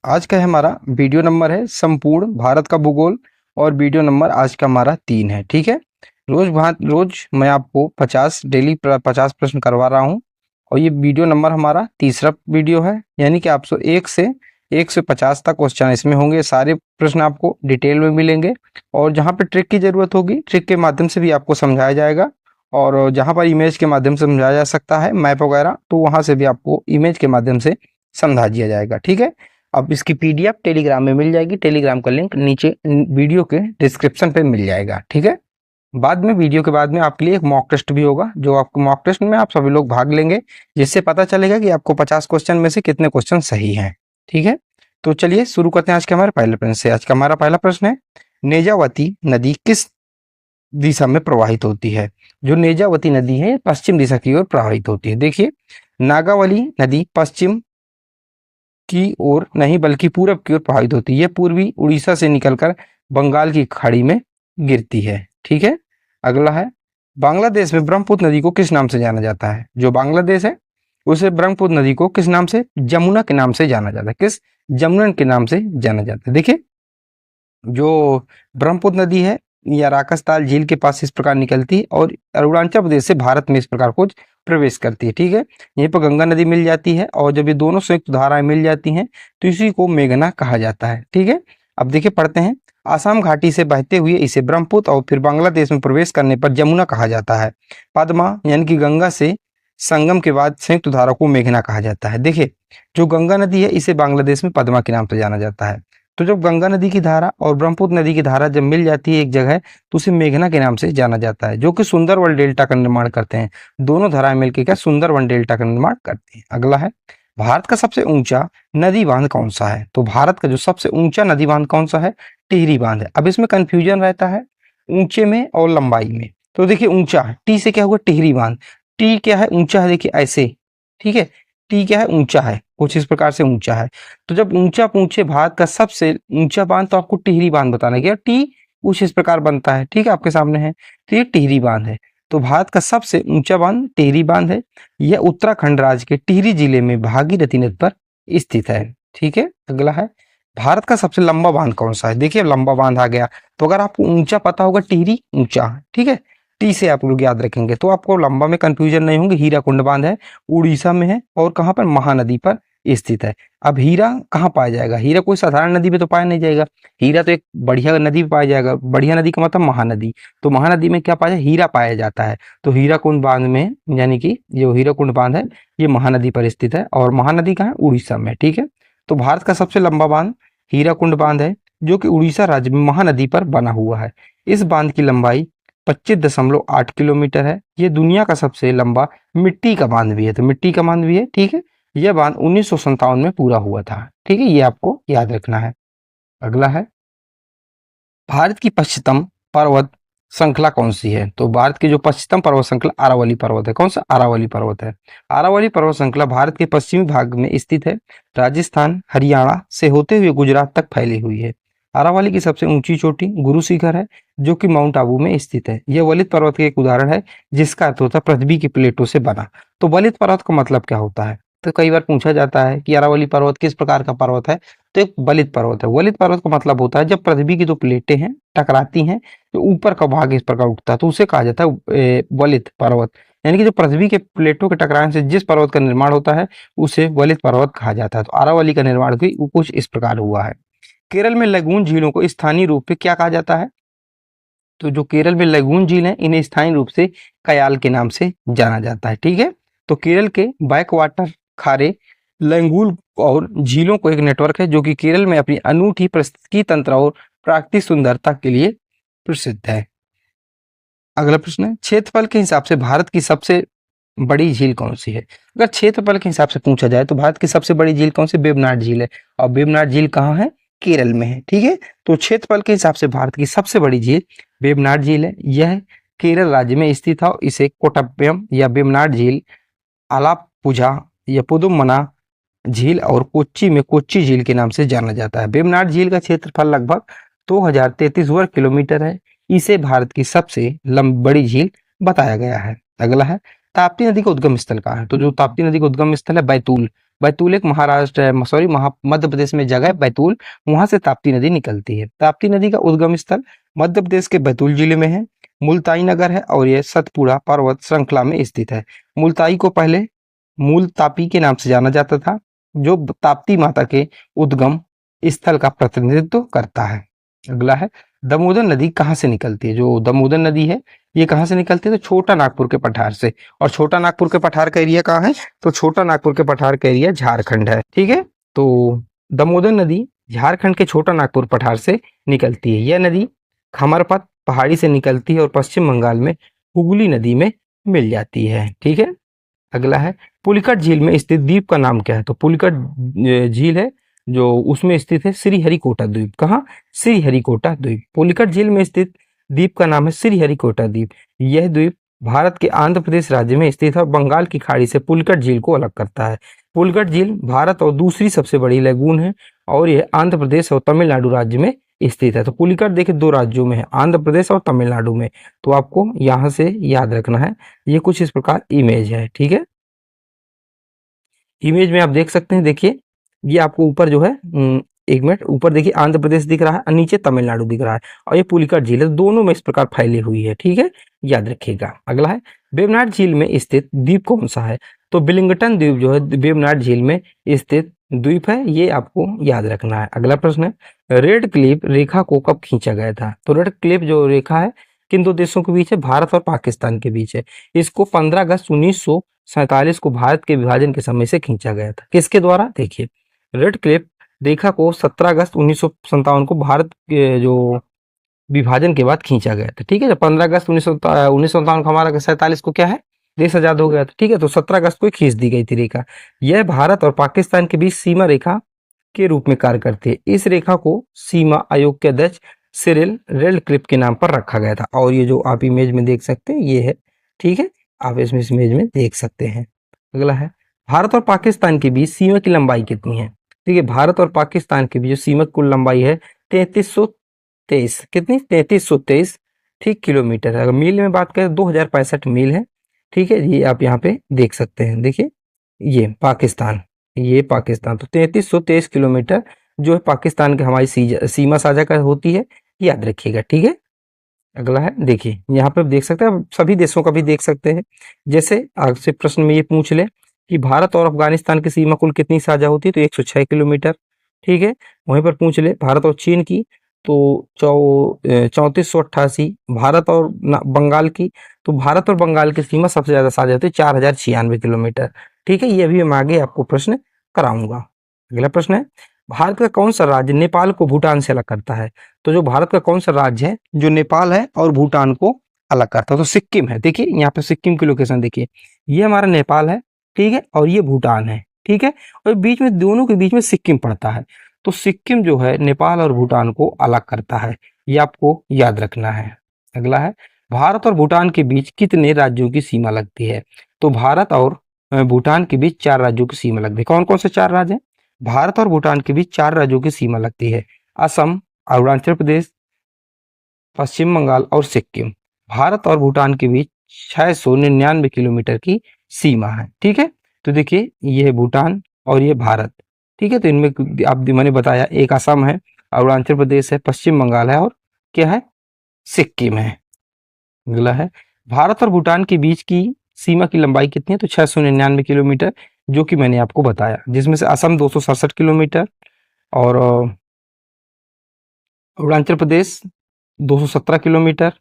आज का हमारा वीडियो नंबर है संपूर्ण भारत का भूगोल और वीडियो नंबर आज का हमारा 3 है। ठीक है, रोज मैं आपको 50 प्रश्न करवा रहा हूं और ये वीडियो नंबर हमारा तीसरा वीडियो है, यानी कि आपसे 1 से 50 तक क्वेश्चन इसमें होंगे। सारे प्रश्न आपको डिटेल में मिलेंगे और जहाँ पे ट्रिक की जरूरत होगी ट्रिक के माध्यम से भी आपको समझाया जाएगा, और जहाँ पर इमेज के माध्यम से समझाया जा सकता है मैप वगैरह, तो वहाँ से भी आपको इमेज के माध्यम से समझा दिया जाएगा। ठीक है, अब इसकी पीडीएफ टेलीग्राम में मिल जाएगी। टेलीग्राम का लिंक नीचे वीडियो के डिस्क्रिप्शन पे मिल जाएगा। ठीक है, बाद में वीडियो के बाद में आपके लिए एक मॉक टेस्ट भी होगा, जो आपको मॉक टेस्ट में आप सभी लोग भाग लेंगे, जिससे पता चलेगा कि आपको 50 क्वेश्चन में से कितने क्वेश्चन सही हैं। ठीक है, तो चलिए शुरू करते हैं आज के हमारे पहले प्रश्न से। आज का हमारा पहला प्रश्न है, नेजावती नदी किस दिशा में प्रवाहित होती है? जो नेजावती नदी है पश्चिम दिशा की ओर प्रवाहित होती है। देखिए, नागावली नदी पश्चिम की ओर नहीं बल्कि पूरब की ओर प्रवाहित होती है। यह पूर्वी उड़ीसा से निकलकर बंगाल की खाड़ी में गिरती है। ठीक है, अगला है, बांग्लादेश में ब्रह्मपुत्र नदी को किस नाम से जाना जाता है? जो बांग्लादेश है उसे ब्रह्मपुत्र नदी को किस नाम से? जमुना के नाम से जाना जाता है। किस? जमुना के नाम से जाना जाता है। देखिए, जो ब्रह्मपुत्र नदी है या राकसताल झील के पास इस प्रकार निकलती है और अरुणाचल प्रदेश से भारत में इस प्रकार कुछ प्रवेश करती है। ठीक है, यहीं पर गंगा नदी मिल जाती है और जब ये दोनों संयुक्त धाराएं मिल जाती हैं तो इसी को मेघना कहा जाता है। ठीक है, अब देखिए पढ़ते हैं, आसाम घाटी से बहते हुए इसे ब्रह्मपुत्र और फिर बांग्लादेश में प्रवेश करने पर जमुना कहा जाता है। पद्मा यानी कि गंगा से संगम के बाद संयुक्त धारा को मेघना कहा जाता है। देखिए, जो गंगा नदी है इसे बांग्लादेश में पद्मा के नाम से जाना जाता है। तो जब गंगा नदी की धारा और ब्रह्मपुत्र नदी की धारा जब मिल जाती है एक जगह, तो उसे मेघना के नाम से जाना जाता है, जो कि सुंदरवन डेल्टा का निर्माण करते हैं। दोनों धाराएं मिलकर क्या सुंदरवन डेल्टा का निर्माण करती हैं। अगला है, भारत का सबसे ऊंचा नदी बांध कौन सा है? तो भारत का जो सबसे ऊंचा नदी बांध कौन सा है? टिहरी बांध है। अब इसमें कंफ्यूजन रहता है ऊंचे में और लंबाई में। तो देखिए, ऊंचा है, टी से क्या हुआ? टिहरी बांध। टी क्या है? ऊंचा है। देखिए ऐसे, ठीक है, टी क्या है? ऊंचा है, कुछ इस प्रकार से ऊंचा है। तो जब ऊंचा पूछे भारत का सबसे ऊंचा बांध, तो आपको टिहरी बांध बताना है। टी कुछ इस प्रकार बनता है, ठीक है, आपके सामने है, तो ये टिहरी बांध है। तो भारत का सबसे ऊंचा बांध टिहरी बांध है। यह उत्तराखंड राज्य के टिहरी जिले में भागीरथी नदी पर स्थित है। ठीक है, अगला है, भारत का सबसे लंबा बांध कौन सा है? देखिए, लंबा बांध आ गया, तो अगर आपको ऊंचा पता होगा, टिहरी ऊंचा है, ठीक है, टी से आप लोग याद रखेंगे तो आपको लंबा में कंफ्यूजन नहीं होंगे। हीराकुंड बांध है, उड़ीसा में है और कहाँ पर? महानदी पर स्थित है। अब हीरा कहाँ पाया जाएगा? हीरा कोई साधारण नदी में तो पाया नहीं जाएगा, हीरा तो एक बढ़िया नदी में पाया जाएगा। बढ़िया नदी का मतलब महानदी, तो महानदी में क्या पाया? हीरा पाया जाता है। तो हीराकुंड बांध में, यानी कि जो हीराकुंड बांध है ये महानदी पर स्थित है और महानदी कहाँ है? उड़ीसा में। ठीक है, तो भारत का सबसे लंबा बांध हीराकुंड बांध है, जो कि उड़ीसा राज्य में महानदी पर बना हुआ है। इस बांध की लंबाई 25.8 किलोमीटर है। ये दुनिया का सबसे लंबा मिट्टी का बांध भी है, तो मिट्टी का बांध भी है। ठीक है, यह बांध 1957 में पूरा हुआ था। ठीक है, ये आपको याद रखना है। अगला है, भारत की पश्चिमतम पर्वत श्रृंखला कौन सी है? तो भारत की जो पश्चिमतम पर्वत श्रृंखला अरावली पर्वत है। कौन सा? अरावली पर्वत है। अरावली पर्वत श्रृंखला भारत के पश्चिमी भाग में स्थित है, राजस्थान हरियाणा से होते हुए गुजरात तक फैली हुई है। अरावली की सबसे ऊंची चोटी गुरु शिखर है, जो कि माउंट आबू में स्थित है। यह वलित पर्वत का एक उदाहरण है, जिसका अर्थ होता है पृथ्वी की प्लेटों से बना। तो वलित पर्वत का मतलब क्या होता है? तो कई बार पूछा जाता है कि अरावली पर्वत किस प्रकार का पर्वत है, तो एक वलित पर्वत है। वलित पर्वत का मतलब होता है जब पृथ्वी की दो प्लेटें हैं टकराती हैं, तो ऊपर का भाग इस प्रकार उठता है, तो उसे कहा जाता है वलित पर्वत। यानी कि जो पृथ्वी के प्लेटों के टकराने से जिस पर्वत का निर्माण होता है उसे वलित पर्वत कहा जाता है। तो अरावली का निर्माण भी कुछ इस प्रकार हुआ है। केरल में लगून झीलों को स्थानीय रूप से क्या कहा जाता है? तो जो केरल में लगून झील है इन्हें स्थानीय रूप से कयाल के नाम से जाना जाता है। ठीक है, तो केरल के बैक वाटर खारे लंगूल और झीलों को एक नेटवर्क है, जो कि केरल में अपनी अनूठी पारिस्थितिकी तंत्र और प्राकृतिक सुंदरता के लिए प्रसिद्ध है। अगला प्रश्न है, क्षेत्रफल के हिसाब से भारत की सबसे बड़ी झील कौन सी है? अगर क्षेत्रफल के हिसाब से पूछा जाए तो भारत की सबसे बड़ी झील कौन सी? वेबनाड झील है, और वेबनाड झील कहाँ है? केरल में है। ठीक है, तो क्षेत्रफल के हिसाब से भारत की सबसे बड़ी झील वेबनाड झील है। यह केरल राज्य में स्थित है। इसे कोटप्पयम या वेबनाड झील, आलापुझा या पुदुमना झील और कोच्चि में कोच्चि झील के नाम से जाना जाता है। वेबनाड झील का क्षेत्रफल लगभग 2033 वर्ग किलोमीटर है। इसे भारत की सबसे बड़ी झील बताया गया है। अगला है, ताप्ती नदी का उद्गम स्थल कहाँ है? तो जो ताप्ती नदी का उद्गम स्थल है बैतूल, बैतूल एक महाराष्ट्र है, सॉरी मध्य प्रदेश में जगह है बैतूल, वहां से ताप्ती नदी निकलती है। ताप्ती नदी का उद्गम स्थल मध्य प्रदेश के बैतूल जिले में है, मुल्ताई नगर है और यह सतपुड़ा पर्वत श्रृंखला में स्थित है। मुल्ताई को पहले मूल तापी के नाम से जाना जाता था, जो ताप्ती माता के उद्गम स्थल का प्रतिनिधित्व करता है। अगला है, दामोदर नदी कहाँ से निकलती है? जो दामोदर नदी है ये कहाँ से निकलती है? तो छोटा नागपुर के पठार से। और छोटा नागपुर के पठार का एरिया कहाँ है? तो छोटा नागपुर के पठार का एरिया झारखंड है। ठीक है, तो दामोदर नदी झारखंड के छोटा नागपुर पठार से निकलती है। यह नदी खमरपत पहाड़ी से निकलती है और पश्चिम बंगाल में हुगली नदी में मिल जाती है। ठीक है, अगला है, पुलिकट झील में स्थित द्वीप का नाम क्या है? तो पुलिकट झील है जो उसमें स्थित है श्रीहरिकोटा द्वीप। कहाँ? श्रीहरिकोटा द्वीप। पुलिकट झील में स्थित द्वीप का नाम है श्रीहरिकोटा द्वीप। यह द्वीप भारत के आंध्र प्रदेश राज्य में स्थित है और बंगाल की खाड़ी से पुलिकट झील को अलग करता है। पुलिकट झील भारत और दूसरी सबसे बड़ी लैगून है और यह आंध्र प्रदेश और तमिलनाडु राज्य में स्थित है। तो पुलिकट देखिए दो राज्यों में है, आंध्र प्रदेश और तमिलनाडु में। तो आपको यहां से याद रखना है। ये कुछ इस प्रकार इमेज है। ठीक है, इमेज में आप देख सकते हैं, देखिए ये आपको ऊपर जो है एक मिनट, ऊपर देखिए आंध्र प्रदेश दिख रहा है और नीचे तमिलनाडु दिख रहा है और ये पुलिकट झील है, दोनों में इस प्रकार फैली हुई है। ठीक है, याद रखिएगा। अगला है, वेवनाड झील में स्थित द्वीप कौन सा है? तो बिलिंगटन द्वीप जो है वेवनाड झील में स्थित द्वीप है, ये आपको याद रखना है। अगला प्रश्न है, रेड क्लिफ रेखा को कब खींचा गया था? तो रेड क्लिफ जो रेखा है किन दो देशों के बीच है? भारत और पाकिस्तान के बीच है। इसको 15 अगस्त 1947 को भारत के विभाजन के समय से खींचा गया था। किसके द्वारा? देखिए, रेड क्लिफ रेखा को 17 अगस्त 1957 को भारत के जो विभाजन के बाद खींचा गया था। ठीक है, जब 15 अगस्त 1957 को हमारा 47 को क्या है देश आजाद हो गया था। ठीक है, तो 17 अगस्त को खींच दी गई थी रेखा। यह भारत और पाकिस्तान के बीच सीमा रेखा के रूप में कार्य करती है। इस रेखा को सीमा आयोग के अध्यक्ष सिरिल रेडक्लिफ के नाम पर रखा गया था और ये जो आप इमेज में देख सकते हैं ये है। ठीक है, आप इसमें इस इमेज में देख सकते हैं। अगला है, भारत और पाकिस्तान के बीच सीमा की लंबाई कितनी है? ठीक है, भारत और पाकिस्तान के बीच जो सीमा कुल लंबाई है 3323, कितनी? 3323 ठीक किलोमीटर है। अगर मील में बात करें 2065 मील है। ठीक है, ये आप यहाँ पे देख सकते हैं। देखिए ये पाकिस्तान, ये पाकिस्तान, तो 3323 किलोमीटर जो है पाकिस्तान के हमारी सीमा साझा कर होती है, याद रखिएगा। ठीक है, अगला है, देखिए यहाँ पे देख सकते हैं, सभी देशों का भी देख सकते हैं। जैसे आपसे प्रश्न में ये पूछ ले कि भारत और अफगानिस्तान की सीमा कुल कितनी साझा होती है? तो 106 किलोमीटर। ठीक है, वहीं पर पूछ ले भारत और चीन की, तो 3488। भारत और बंगाल की, तो भारत और बंगाल की सीमा सबसे ज्यादा साझा होती है 4096 किलोमीटर। ठीक है, ये अभी मैं आगे आपको प्रश्न कराऊंगा। अगला प्रश्न है, भारत का कौन सा राज्य नेपाल को भूटान से अलग करता है? तो जो भारत का कौन सा राज्य है जो नेपाल है और भूटान को अलग करता है? तो सिक्किम है। देखिए यहाँ पे सिक्किम की लोकेशन देखिए, ये हमारा नेपाल है। ठीक है, और ये भूटान है। ठीक है, और बीच में, दोनों के बीच में सिक्किम पड़ता है। तो सिक्किम जो है नेपाल और भूटान को अलग करता है, ये आपको याद रखना है। अगला है, भारत और भूटान के बीच कितने राज्यों की सीमा लगती है? तो भारत और भूटान के बीच 4 राज्यों की सीमा लगती है। कौन कौन से 4 राज्य हैं? भारत और भूटान के बीच 4 राज्यों की सीमा लगती है, असम, अरुणाचल प्रदेश, पश्चिम बंगाल और सिक्किम। भारत और भूटान के बीच 699 किलोमीटर की सीमा है। ठीक है, तो देखिए ये है भूटान और ये भारत। ठीक है, तो इनमें आप मैंने बताया एक असम है, अरुणाचल प्रदेश है, पश्चिम बंगाल है और क्या है? सिक्किम है। अगला है, भारत और भूटान के बीच की सीमा की लंबाई कितनी है? तो 699 किलोमीटर, जो कि मैंने आपको बताया, जिसमें से असम 267 किलोमीटर और अरुणाचल प्रदेश 217 किलोमीटर,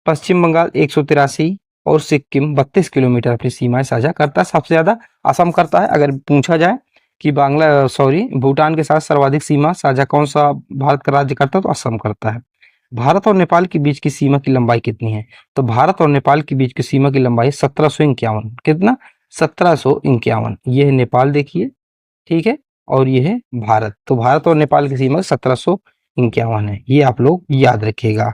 पश्चिम बंगाल 183 और सिक्किम 32 किलोमीटर अपनी सीमाएं साझा करता है। सबसे ज्यादा असम करता है। अगर पूछा जाए कि भूटान के साथ सर्वाधिक सीमा साझा कौन सा भारत का राज्य करता है, तो असम करता है। भारत और नेपाल के बीच की सीमा की लंबाई कितनी है? तो भारत और नेपाल के बीच की सीमा की लंबाई 1751। कितना? 1751। ये है नेपाल देखिए। ठीक है, और ये है भारत। तो भारत और नेपाल की सीमा 1751 है, ये आप लोग याद रखिएगा।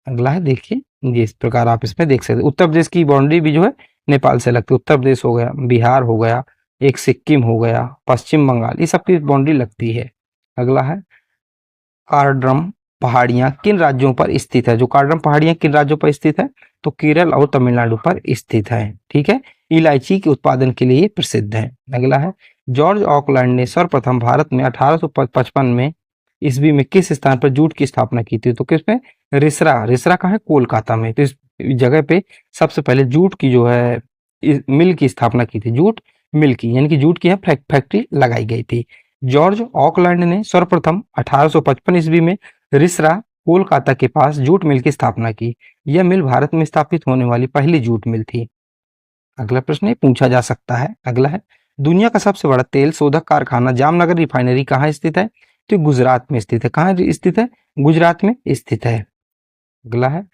अगला है, देखिए ये इस प्रकार आप इसमें देख सकते हैं। उत्तर प्रदेश की बाउंड्री भी जो है नेपाल से लगती है। उत्तर प्रदेश हो गया, बिहार हो गया, एक सिक्किम हो गया, पश्चिम बंगाल, ये सब की बाउंड्री लगती है। अगला है, कारड्रम पहाड़ियां किन राज्यों पर स्थित है? जो कारड्रम पहाड़ियां किन राज्यों पर स्थित है? तो केरल और तमिलनाडु पर स्थित है। ठीक है, इलायची के उत्पादन के लिए प्रसिद्ध है। अगला है, जॉर्ज ऑकलैंड ने सर्वप्रथम भारत में 1855 में ईस्वी में किस स्थान पर जूट की स्थापना की थी? तो किसमें? रिसरा। रिसरा कहाँ है? कोलकाता में। तो इस जगह पे सबसे पहले जूट की जो है मिल की स्थापना की थी, जूट मिल की, यानी कि जूट की यहाँ फैक्ट्री लगाई गई थी। जॉर्ज ऑकलैंड ने सर्वप्रथम 1855 ईस्वी में रिसरा कोलकाता के पास जूट मिल की स्थापना की। यह मिल भारत में स्थापित होने वाली पहली जूट मिल थी। अगला प्रश्न ये पूछा जा सकता है। अगला है, दुनिया का सबसे बड़ा तेल शोधक कारखाना जामनगर रिफाइनरी कहाँ स्थित है? तो गुजरात में स्थित है। कहाँ स्थित है? गुजरात में स्थित है। अगला है,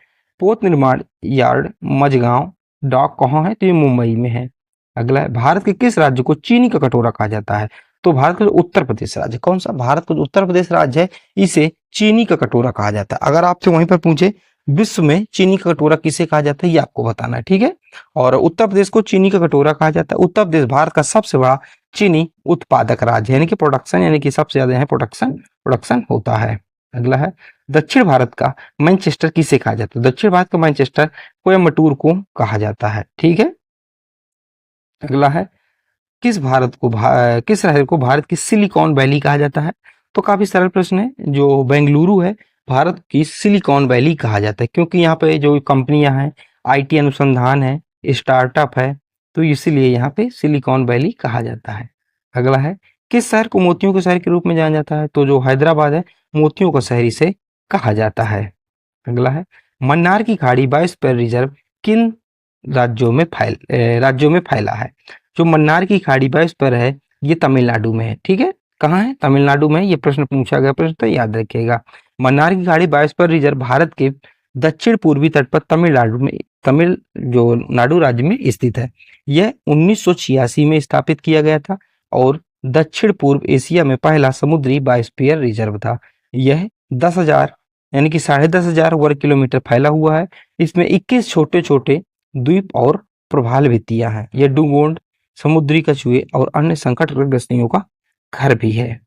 पोत निर्माण यार्ड मझगांव डॉक कहाँ है? तो ये मुंबई में है। अगला है, भारत के किस राज्य को चीनी का कटोरा कहा जाता है? तो भारत का जो उत्तर प्रदेश राज्य, कौन सा? भारत का जो उत्तर प्रदेश राज्य है इसे चीनी का कटोरा कहा जाता है। अगर आपसे वहीं पर पूछे विश्व में चीनी का कटोरा किसे कहा जाता है, ये आपको बताना है, ठीक है। और उत्तर प्रदेश को चीनी का कटोरा कहा जाता है। उत्तर प्रदेश भारत का सबसे बड़ा चीनी उत्पादक राज्य है, यानी कि प्रोडक्शन, यानी कि सबसे ज्यादा यहाँ प्रोडक्शन होता है। अगला है, दक्षिण भारत का मैनचेस्टर किसे कहा जाता है? दक्षिण भारत का मैनचेस्टर कोयम्बटूर को कहा जाता है, ठीक है। अगला है, किस शहर को भारत की सिलिकॉन वैली कहा जाता है? तो काफी सरल प्रश्न है। जो बेंगलुरु है भारत की सिलिकॉन वैली कहा जाता है, क्योंकि यहाँ पे जो कंपनियां हैं, आईटी अनुसंधान है, स्टार्टअप है, तो इसीलिए यहाँ पे सिलिकॉन वैली कहा जाता है। अगला है, किस शहर को मोतियों के शहर के रूप में जाना जाता है? तो जो हैदराबाद है मोतियों का शहर इसे कहा जाता है। अगला है, मन्नार की खाड़ी बायोस्फीयर रिजर्व किन राज्यों में फैला है? जो मन्नार की खाड़ी बायोस्फीयर है ये तमिलनाडु में है, ठीक है। कहाँ है? तमिलनाडु में। ये प्रश्न पूछा गया प्रश्न, तो याद रखिएगा। मन्नार की खाड़ी बायोस्फीयर रिजर्व भारत के दक्षिण पूर्वी तट पर तमिल जो नाडु राज्य में स्थित है। यह 1986 में स्थापित किया गया था और दक्षिण पूर्व एशिया में पहला समुद्री बायोस्फीयर रिजर्व था। यह 10,000 यानी कि 10,500 वर्ग किलोमीटर फैला हुआ है। इसमें 21 छोटे छोटे द्वीप और प्रवाल भित्तियां हैं। यह डुगोंड, समुद्री कछुए और अन्य संकटग्रस्त का घर भी है।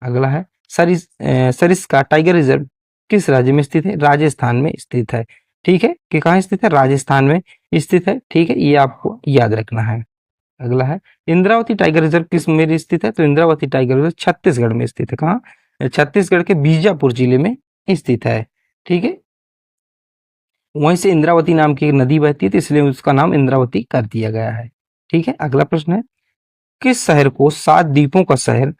अगला है, सरिस्का टाइगर रिजर्व किस राज्य में स्थित है? राजस्थान में स्थित है, ठीक है। कि कहाँ स्थित है? राजस्थान में स्थित है, ठीक है, ये आपको याद रखना है। अगला है, इंद्रावती टाइगर रिजर्व किस में स्थित है? तो इंद्रावती टाइगर रिजर्व छत्तीसगढ़ में स्थित है। कहाँ? छत्तीसगढ़ के बीजापुर जिले में स्थित है, ठीक है। वहीं से इंद्रावती नाम की एक नदी बहती है, तो इसलिए उसका नाम इंद्रावती कर दिया गया है, ठीक है। अगला प्रश्न है, किस शहर को 7 द्वीपों का शहर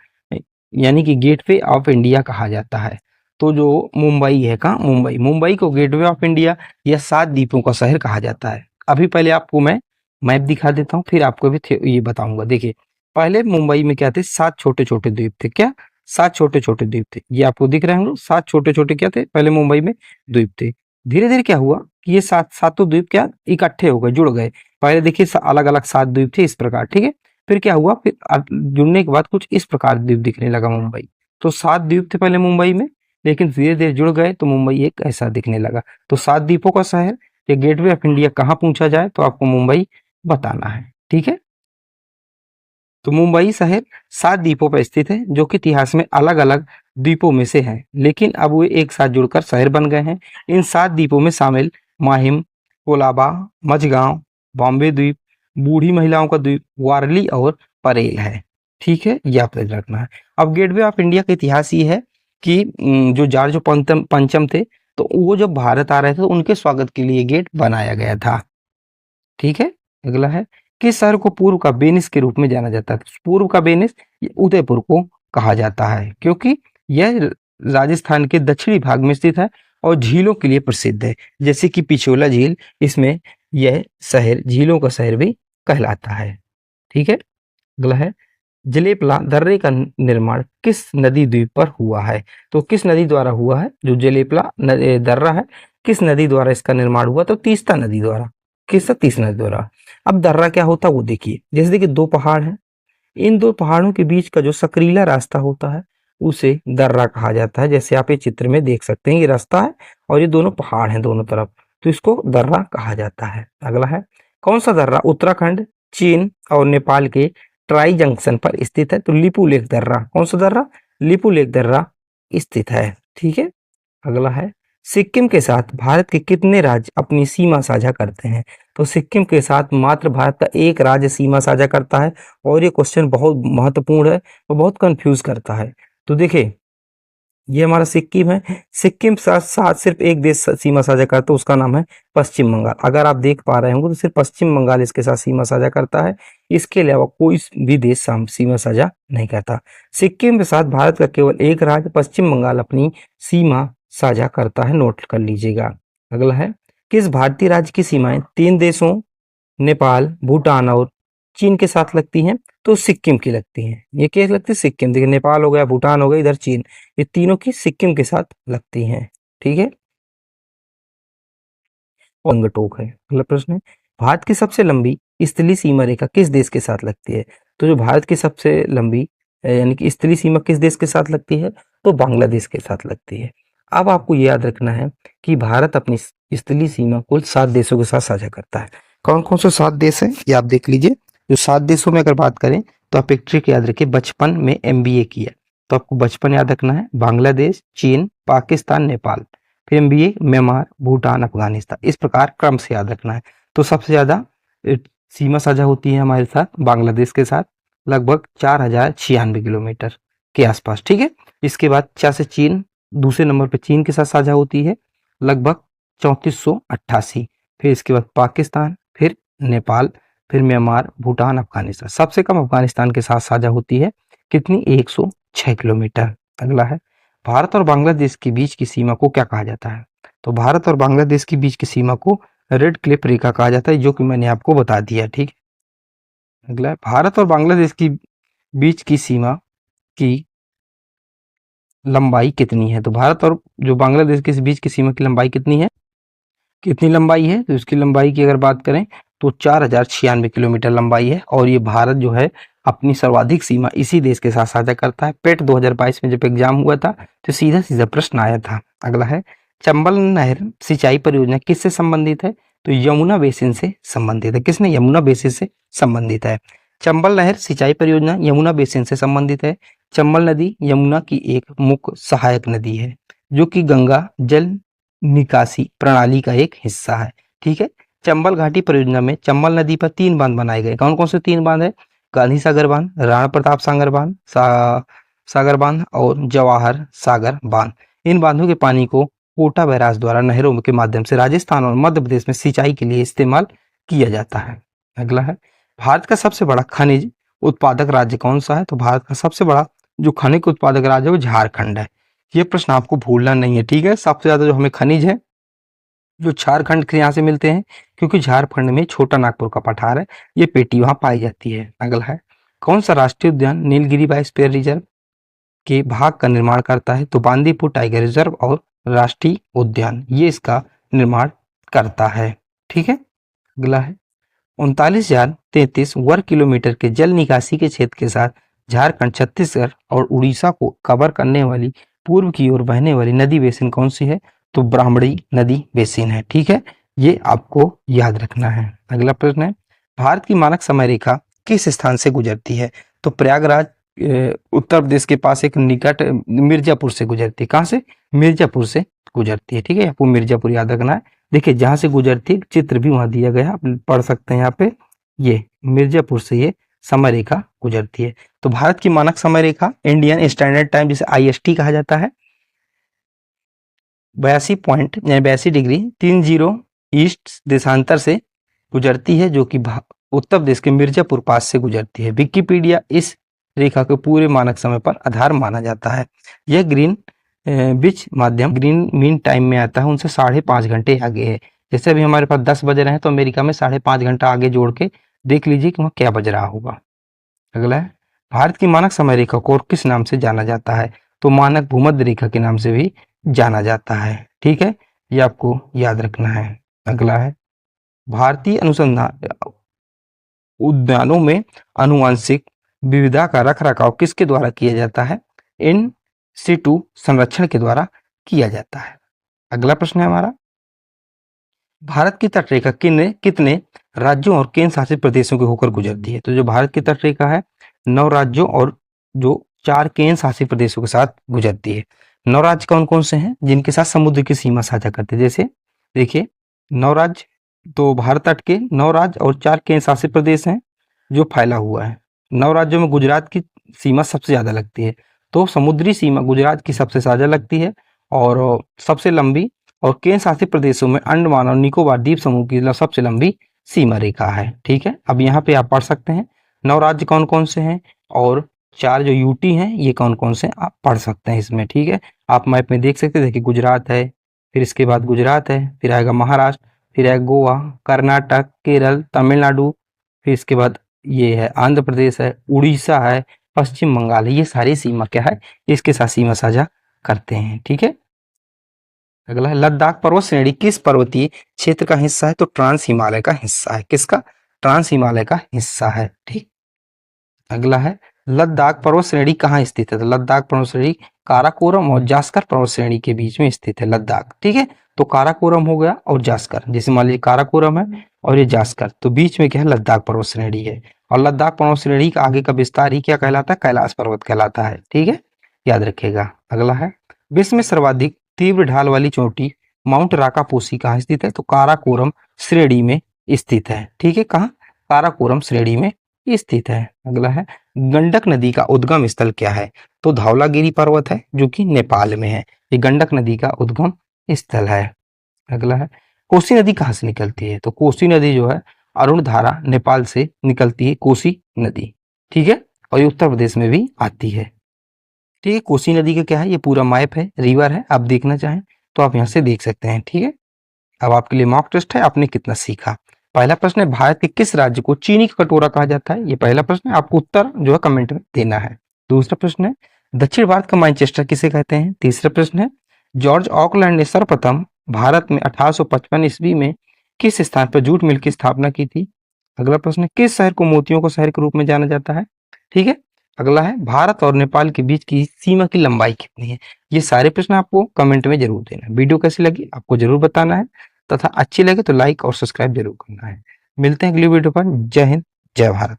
यानी कि गेटवे ऑफ इंडिया कहा जाता है? तो जो मुंबई है, कहाँ? मुंबई को गेटवे ऑफ इंडिया या 7 द्वीपों का शहर कहा जाता है। अभी पहले आपको मैं मैप दिखा देता हूँ, फिर आपको भी ये बताऊंगा। देखिए, पहले मुंबई में क्या थे? 7 छोटे छोटे द्वीप थे। क्या? 7 छोटे छोटे द्वीप थे। ये आपको दिख रहे होंगे, 7 छोटे छोटे क्या थे पहले मुंबई में? द्वीप थे। धीरे धीरे क्या हुआ कि ये सातों द्वीप क्या इकट्ठे हो गए, जुड़ गए। पहले देखिए अलग अलग 7 द्वीप थे इस प्रकार, ठीक है। फिर क्या हुआ? फिर जुड़ने के बाद कुछ इस प्रकार द्वीप दिखने लगा मुंबई। तो 7 द्वीप थे पहले मुंबई में, लेकिन धीरे धीरे जुड़ गए तो मुंबई एक ऐसा दिखने लगा। तो 7 द्वीपों का शहर या गेटवे ऑफ इंडिया कहाँ पूछा जाए तो आपको मुंबई बताना है, ठीक है। तो मुंबई शहर 7 द्वीपों पर स्थित है, जो कि इतिहास में अलग अलग द्वीपों में से है, लेकिन अब वे एक साथ जुड़कर शहर बन गए हैं। इन 7 द्वीपों में शामिल माहिम, कोलाबा, मझगांव, बॉम्बे द्वीप, बूढ़ी महिलाओं का द्वीप, वारली और परेल है, ठीक है। यह आप याद रखना है। अब गेटवे ऑफ इंडिया का इतिहास ये है कि जो जॉर्ज पंचम थे, तो वो जब भारत आ रहे थे तो उनके स्वागत के लिए गेट बनाया गया था, ठीक है। अगला है, किस शहर को पूर्व का वेनिस के रूप में जाना जाता है? पूर्व का वेनिस उदयपुर को कहा जाता है, क्योंकि यह राजस्थान के दक्षिणी भाग में स्थित है और झीलों के लिए प्रसिद्ध है, जैसे कि पिछोला झील। इसमें यह शहर झीलों का शहर भी कहलाता है, ठीक है। अगला है, जलेपला दर्रे का निर्माण किस नदी द्वीप पर हुआ है? तो किस नदी द्वारा हुआ है? जो जलेपला दर्रा है, किस नदी द्वारा इसका निर्माण हुआ? तो तीस्ता नदी द्वारा। किस? तीस्ता नदी द्वारा। अब दर्रा क्या होता है वो देखिए। जैसे देखिए 2 पहाड़ हैं, इन 2 पहाड़ों के बीच का जो सकरीला रास्ता होता है उसे दर्रा कहा जाता है। जैसे आप ये चित्र में देख सकते हैं, ये रास्ता है और ये दोनों पहाड़ हैं दोनों तरफ, तो इसको दर्रा कहा जाता है। अगला है, कौन सा दर्रा उत्तराखंड, चीन और नेपाल के ट्राई जंक्शन पर स्थित है? तो लिपुलेख दर्रा। कौन सा दर्रा? लिपुलेख दर्रा स्थित है, ठीक है। अगला है, सिक्किम के साथ भारत के कितने राज्य अपनी सीमा साझा करते हैं? तो सिक्किम के साथ मात्र भारत का एक राज्य सीमा साझा करता है और ये क्वेश्चन बहुत महत्वपूर्ण है और बहुत कंफ्यूज करता है। तो देखिए, ये हमारा सिक्किम है। सिक्किम साथ साथ सिर्फ एक देश सीमा साझा करता है, उसका नाम है पश्चिम बंगाल। अगर आप देख पा रहे होंगे तो सिर्फ पश्चिम बंगाल इसके साथ सीमा साझा करता है, इसके अलावा कोई भी देश सीमा साझा नहीं करता। सिक्किम के साथ भारत का केवल एक राज्य पश्चिम बंगाल अपनी सीमा साझा करता है, नोट कर लीजिएगा। अगला है, किस भारतीय राज्य की सीमाएं तीन देशों नेपाल, भूटान और चीन के साथ लगती हैं? तो सिक्किम की लगती हैं। ये क्या लगती है? सिक्किम। देखिए, नेपाल हो गया, भूटान हो गया, इधर चीन, ये तीनों की सिक्किम के साथ लगती हैं। ठीक है, गंगटोक है। अगला प्रश्न है, भारत की सबसे लंबी स्थलीय सीमा रेखा किस देश के साथ लगती है? तो जो भारत की सबसे लंबी यानी कि स्थलीय सीमा किस देश के साथ लगती है? तो बांग्लादेश के साथ लगती है। अब आपको ये याद रखना है कि भारत अपनी स्थलीय सीमा कुल 7 देशों के साथ साझा करता है। कौन कौन से 7 देश हैं ये आप देख लीजिए। जो 7 देशों में अगर बात करें तो आप एक ट्रिक याद रखिए, बचपन में MBA किया तो आपको बचपन याद रखना है, बांग्लादेश, चीन, पाकिस्तान, नेपाल, फिर MBA म्यांमार, भूटान, अफगानिस्तान, इस प्रकार क्रम से याद रखना है। तो सबसे ज्यादा सीमा साझा होती है हमारे साथ बांग्लादेश के साथ, लगभग 4096 किलोमीटर के आसपास। ठीक है, इसके बाद से चीन दूसरे नंबर पे चीन के साथ साझा होती है, लगभग 3488। फिर इसके बाद पाकिस्तान, फिर नेपाल, फिर म्यांमार, भूटान, अफगानिस्तान। सबसे कम अफगानिस्तान के साथ साझा होती है, कितनी? 106 किलोमीटर। अगला है, भारत और बांग्लादेश के बीच की सीमा को क्या कहा जाता है? तो भारत और बांग्लादेश के बीच की सीमा को रेड क्लिफ रेखा कहा जाता है, जो कि मैंने आपको बता दिया। ठीक है, अगला है, भारत और बांग्लादेश की बीच की सीमा की लंबाई कितनी है? तो भारत और जो बांग्लादेश के बीच की सीमा की लंबाई कितनी है? कितनी लंबाई है? तो इसकी लंबाई की अगर बात करें तो 4096 किलोमीटर लंबाई है। और ये भारत जो है अपनी सर्वाधिक सीमा इसी देश के साथ साझा करता है। पेट 2022 में जब एग्जाम हुआ था तो सीधा सीधा प्रश्न आया था। अगला है, चंबल नहर सिंचाई परियोजना किससे संबंधित है? तो यमुना बेसिन से संबंधित है। किसने? यमुना बेसिन से संबंधित है। चंबल नहर सिंचाई परियोजना यमुना बेसिन से संबंधित है। चंबल नदी यमुना की एक मुख्य सहायक नदी है, जो कि गंगा जल निकासी प्रणाली का एक हिस्सा है। ठीक है, चंबल घाटी परियोजना में चंबल नदी पर 3 बांध बनाए गए। कौन कौन से 3 बांध है? गांधी सागर बांध, राणा प्रताप सागर बांध, सागर बांध और जवाहर सागर बांध। इन बांधों के पानी को कोटा बैराज द्वारा नहरों के माध्यम से राजस्थान और मध्य प्रदेश में सिंचाई के लिए इस्तेमाल किया जाता है। अगला है, भारत का सबसे बड़ा खनिज उत्पादक राज्य कौन सा है? तो भारत का सबसे बड़ा जो खनिज उत्पादक राज्य है वो झारखंड है। ये प्रश्न आपको भूलना नहीं है। ठीक है, सबसे ज्यादा जो हमें खनिज है जो झारखंड के यहाँ से मिलते हैं, क्योंकि झारखंड में छोटा नागपुर का पठार है, ये पेटी वहां पाई जाती है। अगला है, कौन सा राष्ट्रीय उद्यान नीलगिरी बायोस्फीयर रिजर्व के भाग का निर्माण करता है? तो बांदीपुर टाइगर रिजर्व और राष्ट्रीय उद्यान ये इसका निर्माण करता है। ठीक है, अगला है, 39,033 वर्ग किलोमीटर के जल निकासी के क्षेत्र के साथ झारखंड, छत्तीसगढ़ और उड़ीसा को कवर करने वाली पूर्व की ओर बहने वाली नदी बेसिन कौन सी है? तो ब्राह्मणी नदी बेसिन है। ठीक है, ये आपको याद रखना है। अगला प्रश्न है, भारत की मानक समय रेखा किस स्थान से गुजरती है? तो प्रयागराज उत्तर प्रदेश के पास एक निकट मिर्जापुर से गुजरती है। कहाँ से? मिर्जापुर से गुजरती है। ठीक है, आपको मिर्जापुर याद रखना है। देखिए, जहां से गुजरती है चित्र भी वहां दिया गया है, आप पढ़ सकते हैं यहाँ पे। ये मिर्जापुर से ये समय रेखा गुजरती है। तो भारत की मानक समय रेखा इंडियन स्टैंडर्ड टाइम जिसे IST कहा जाता है, 82 डिग्री 30 ईस्ट देशांतर से गुजरती है, जो कि उत्तर प्रदेश के मिर्जापुर पास से गुजरती है। विकिपीडिया इस रेखा को पूरे मानक समय पर आधार माना जाता है। यह ग्रीन बीच माध्यम ग्रीन मीन टाइम में आता है, उनसे 5.5 घंटे आगे है। जैसे अभी हमारे पास 10 बज रहे हैं तो अमेरिका में 5.5 घंटा आगे जोड़ के देख लीजिए कि वहाँ क्या बज रहा होगा। अगला है, भारत की मानक समय रेखा को और किस नाम से जाना जाता है? तो मानक भूमध्य रेखा के नाम से भी जाना जाता है। ठीक है, ये आपको याद रखना है। अगला है, भारतीय अनुसंधान उद्यानों में आनुवंशिक विविधता का रखरखाव किसके द्वारा किया जाता है? इन सिटू संरक्षण के द्वारा किया जाता है। अगला प्रश्न है हमारा, भारत की तटरेखा कितने राज्यों और केंद्र शासित प्रदेशों के होकर गुजरती है? तो जो भारत की तटरेखा है 9 राज्यों और जो 4 केंद्र शासित प्रदेशों के साथ गुजरती है। 9 राज्य कौन कौन से हैं जिनके साथ समुद्र की सीमा साझा करते हैं? जैसे देखिए 9 राज्य तो भारत तट के 9 राज्य और 4 केंद्र शासित प्रदेश हैं जो फैला हुआ है। 9 राज्यों में गुजरात की सीमा सबसे ज़्यादा लगती है, तो समुद्री सीमा गुजरात की सबसे ज़्यादा लगती है और सबसे लंबी, और केंद्र शासित प्रदेशों में अंडमान और निकोबार द्वीप समूह की सबसे लंबी सीमा रेखा है। ठीक है, अब यहाँ पे आप पढ़ सकते हैं 9 राज्य कौन कौन से हैं और 4 जो यूटी हैं ये कौन कौन से, आप पढ़ सकते हैं इसमें। ठीक है, आप मैप में देख सकते हैं, देखिए गुजरात है, फिर इसके बाद गुजरात है, फिर आएगा महाराष्ट्र, फिर आएगा गोवा, कर्नाटक, केरल, तमिलनाडु, फिर इसके बाद ये है आंध्र प्रदेश है, उड़ीसा है, पश्चिम बंगाल है। ये सारी सीमा क्या है, इसके साथ सीमा साझा करते हैं। ठीक है, अगला है लद्दाख पर्वत श्रेणी किस पर्वतीय क्षेत्र का हिस्सा है? तो ट्रांस हिमालय का हिस्सा है। किसका? ट्रांस हिमालय का हिस्सा है। ठीक, अगला है लद्दाख पर्वत श्रेणी कहाँ स्थित है? तो लद्दाख पर्वत श्रेणी काराकोरम और जास्कर पर्वत श्रेणी के बीच में स्थित है लद्दाख। ठीक है, तो काराकोरम हो गया और जास्कर, जैसे मान लीजिए काराकोरम है और ये जास्कर, तो बीच में क्या है? लद्दाख पर्वत श्रेणी है। और लद्दाख पर्वत श्रेणी का आगे का विस्तार ही क्या कहलाता है? कैलाश पर्वत कहलाता है। ठीक है, याद रखिएगा। अगला है विश्व में सर्वाधिक तीव्र ढाल वाली चोटी माउंट राकापोसी कहाँ स्थित है? तो काराकोरम श्रेणी में स्थित है। ठीक है, कहाँ? काराकोरम श्रेणी में स्थित है। अगला है गंडक नदी का उद्गम स्थल क्या है? तो धौलागिरी पर्वत है जो कि नेपाल में है। ये गंडक नदी का उद्गम स्थल है। अगला है कोसी नदी कहाँ से निकलती है? तो कोसी नदी जो है अरुण धारा नेपाल से निकलती है, कोसी नदी। ठीक है, और ये उत्तर प्रदेश में भी आती है। ठीक है, कोसी नदी का क्या है, ये पूरा मैप है, रिवर है, आप देखना चाहें तो आप यहाँ से देख सकते हैं। ठीक है, अब आपके लिए मॉक टेस्ट है, आपने कितना सीखा। पहला प्रश्न है भारत के किस राज्य को चीनी का कटोरा कहा जाता है? ये पहला प्रश्न है, आपको उत्तर जो है कमेंट में देना है। दूसरा प्रश्न है दक्षिण भारत का मैनचेस्टर किसे कहते हैं? तीसरा प्रश्न है जॉर्ज ऑकलैंड ने सर्वप्रथम भारत में 1855 ईस्वी में किस स्थान पर जूट मिल की स्थापना की थी? अगला प्रश्न है किस शहर को मोतियों के शहर के रूप में जाना जाता है? ठीक है, अगला है भारत और नेपाल के बीच की सीमा की लंबाई कितनी है? ये सारे प्रश्न आपको कमेंट में जरूर देना। वीडियो कैसी लगी आपको जरूर बताना है, तथा अच्छी लगे तो लाइक और सब्सक्राइब जरूर करना है। मिलते हैं अगली वीडियो पर। जय हिंद, जय भारत।